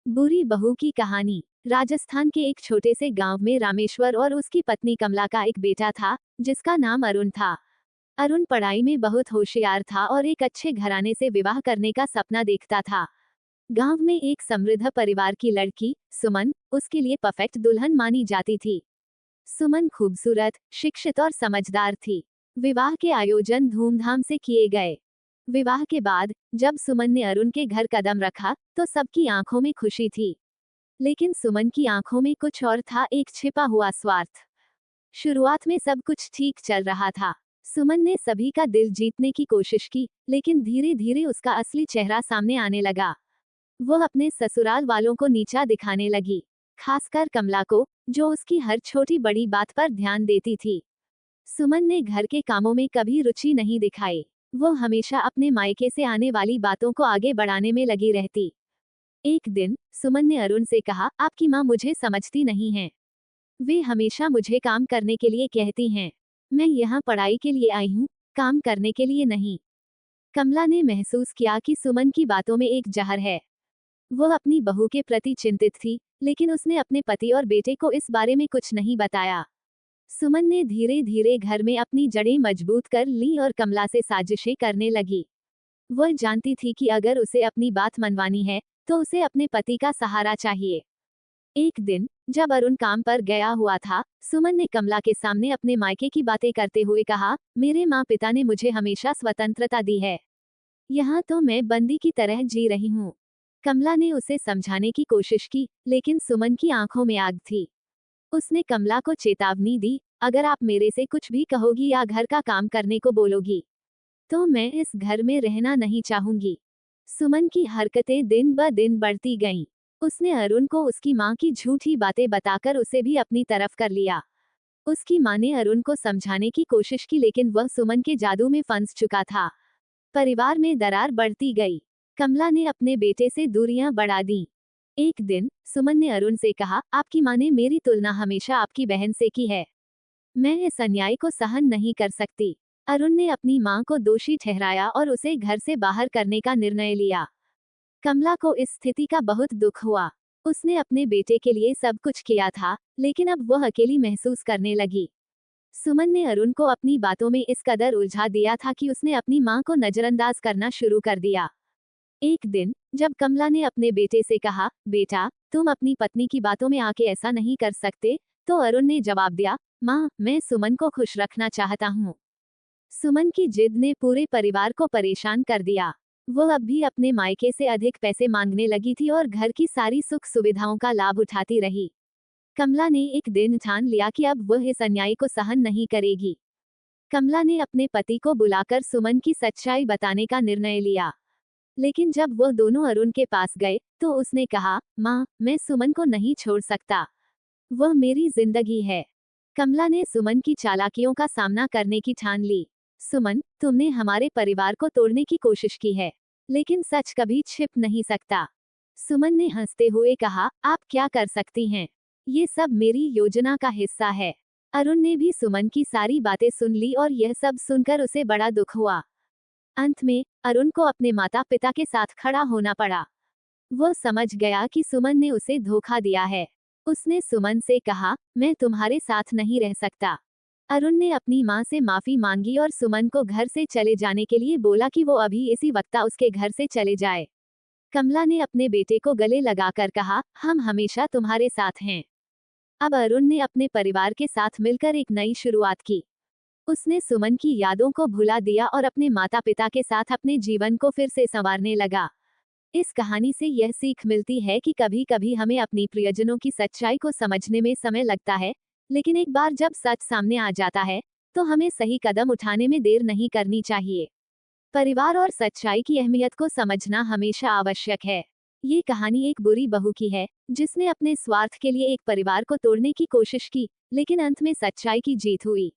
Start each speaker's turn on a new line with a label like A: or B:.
A: बुरी बहू की कहानी। राजस्थान के एक छोटे से गांव में रामेश्वर और उसकी पत्नी कमला का एक बेटा था, जिसका नाम अरुण था। अरुण पढ़ाई में बहुत होशियार था और एक अच्छे घराने से विवाह करने का सपना देखता था। गांव में एक समृद्ध परिवार की लड़की सुमन उसके लिए परफेक्ट दुल्हन मानी जाती थी। सुमन खूबसूरत, शिक्षित और समझदार थी। विवाह के आयोजन धूमधाम से किए गए। विवाह के बाद जब सुमन ने अरुण के घर कदम रखा तो सबकी आंखों में खुशी थी। लेकिन सुमन की आंखों में कुछ और था, एक छिपा हुआ स्वार्थ। शुरुआत में सब कुछ ठीक चल रहा था। सुमन ने सभी का दिल जीतने की कोशिश की, लेकिन धीरे धीरे उसका असली चेहरा सामने आने लगा। वो अपने ससुराल वालों को नीचा दिखाने लगी, खासकर कमला को, जो उसकी हर छोटी बड़ी बात पर ध्यान देती थी। सुमन ने घर के कामों में कभी रुचि नहीं दिखाई। वो हमेशा अपने मायके से आने वाली बातों को आगे बढ़ाने में लगी रहती। एक दिन सुमन ने अरुण से कहा, आपकी माँ मुझे समझती नहीं है। वे हमेशा मुझे काम करने के लिए कहती हैं। मैं यहाँ पढ़ाई के लिए आई हूँ, काम करने के लिए नहीं। कमला ने महसूस किया कि सुमन की बातों में एक जहर है। वो अपनी बहू के प्रति चिंतित थी, लेकिन उसने अपने पति और बेटे को इस बारे में कुछ नहीं बताया। सुमन ने धीरे धीरे घर में अपनी जड़ें मजबूत कर ली और कमला से साजिशें करने लगी। वह जानती थी कि अगर उसे अपनी बात मनवानी है तो उसे अपने पति का सहारा चाहिए। एक दिन जब अरुण काम पर गया हुआ था, सुमन ने कमला के सामने अपने मायके की बातें करते हुए कहा, मेरे माँ पिता ने मुझे हमेशा स्वतंत्रता दी है। यहाँ तो मैं बंदी की तरह जी रही हूँ। कमला ने उसे समझाने की कोशिश की, लेकिन सुमन की आंखों में आग थी। उसने कमला को चेतावनी दी, अगर आप मेरे से कुछ भी कहोगी या घर का काम करने को बोलोगी तो मैं इस घर में रहना नहीं चाहूंगी। सुमन की हरकतें दिन ब दिन बढ़ती गईं। उसने अरुण को उसकी माँ की झूठी बातें बताकर उसे भी अपनी तरफ कर लिया। उसकी माँ ने अरुण को समझाने की कोशिश की, लेकिन वह सुमन के जादू में फंस चुका था। परिवार में दरार बढ़ती गई। कमला ने अपने बेटे से दूरियां बढ़ा दी। एक दिन सुमन ने अरुण से कहा, आपकी माँ ने मेरी तुलना हमेशा आपकी बहन से की है। मैं इस अन्याय को सहन नहीं कर सकती। अरुण ने अपनी मां को दोषी ठहराया और उसे घर से बाहर करने का निर्णय लिया। कमला को इस स्थिति का बहुत दुख हुआ। उसने अपने बेटे के लिए सब कुछ किया था, लेकिन अब वह अकेली महसूस करने लगी। सुमन ने अरुण को अपनी बातों में इस कदर उलझा दिया था कि उसने अपनी मां को नजरअंदाज करना शुरू कर दिया। एक दिन जब कमला ने अपने बेटे से कहा, बेटा तुम अपनी पत्नी की बातों में आके ऐसा नहीं कर सकते, तो अरुण ने जवाब दिया, माँ मैं सुमन को खुश रखना चाहता हूँ। सुमन की जिद ने पूरे परिवार को परेशान कर दिया। वो अब भी अपने मायके से अधिक पैसे मांगने लगी थी और घर की सारी सुख सुविधाओं का लाभ उठाती रही। कमला ने एक दिन ठान लिया कि अब वह इस अन्याय को सहन नहीं करेगी। कमला ने अपने पति को बुलाकर सुमन की सच्चाई बताने का निर्णय लिया। लेकिन जब वह दोनों अरुण के पास गए तो उसने कहा, माँ मैं सुमन को नहीं छोड़ सकता। वह मेरी जिंदगी है। कमला ने सुमन की चालाकियों का सामना करने की ठान ली। सुमन, तुमने हमारे परिवार को तोड़ने की कोशिश की है, लेकिन सच कभी छिप नहीं सकता। सुमन ने हंसते हुए कहा, आप क्या कर सकती हैं? ये सब मेरी योजना का हिस्सा है। अरुण ने भी सुमन की सारी बातें सुन ली और यह सब सुनकर उसे बड़ा दुख हुआ। अंत में अरुण को अपने माता पिता के साथ खड़ा होना पड़ा। वो समझ गया कि सुमन ने उसे धोखा दिया है। उसने सुमन से कहा, मैं तुम्हारे साथ नहीं रह सकता। अरुण ने अपनी माँ से माफी मांगी और सुमन को घर से चले जाने के लिए बोला कि वो अभी इसी वक्त उसके घर से चले जाए। कमला ने अपने बेटे को गले लगाकर कहा, हम हमेशा तुम्हारे साथ हैं। अब अरुण ने अपने परिवार के साथ मिलकर एक नई शुरुआत की। उसने सुमन की यादों को भुला दिया और अपने माता पिता के साथ अपने जीवन को फिर से संवारने लगा। इस कहानी से यह सीख मिलती है कि कभी कभी हमें अपनी प्रियजनों की सच्चाई को समझने में समय लगता है, लेकिन एक बार जब सच सामने आ जाता है तो हमें सही कदम उठाने में देर नहीं करनी चाहिए। परिवार और सच्चाई की अहमियत को समझना हमेशा आवश्यक है। ये कहानी एक बुरी बहू की है, जिसने अपने स्वार्थ के लिए एक परिवार को तोड़ने की कोशिश की, लेकिन अंत में सच्चाई की जीत हुई।